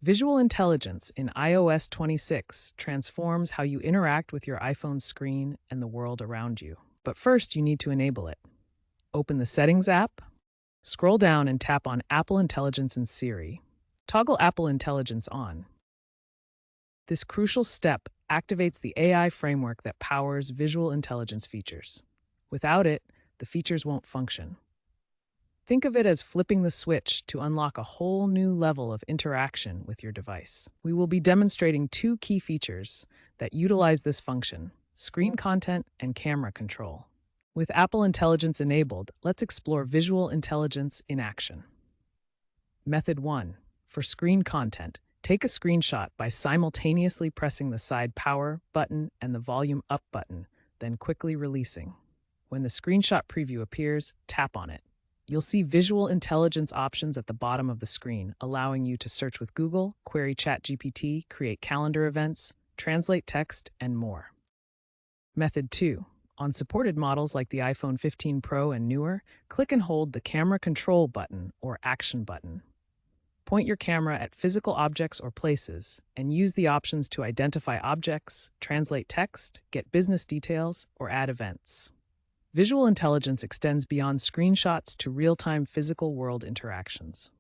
Visual intelligence in iOS 26 transforms how you interact with your iPhone's screen and the world around you. But first, you need to enable it. Open the Settings app, scroll down and tap on Apple Intelligence and Siri. Toggle Apple Intelligence on. This crucial step activates the AI framework that powers visual intelligence features. Without it, the features won't function. Think of it as flipping the switch to unlock a whole new level of interaction with your device. We will be demonstrating two key features that utilize this function: screen content and camera control. With Apple Intelligence enabled, let's explore visual intelligence in action. Method 1. For screen content, take a screenshot by simultaneously pressing the side power button and the volume up button, then quickly releasing. When the screenshot preview appears, tap on it. You'll see visual intelligence options at the bottom of the screen, allowing you to search with Google, query ChatGPT, create calendar events, translate text, and more. Method 2. On supported models like the iPhone 15 Pro and newer, click and hold the Camera Control button or Action button. Point your camera at physical objects or places, and use the options to identify objects, translate text, get business details, or add events. Visual intelligence extends beyond screenshots to real-time physical world interactions.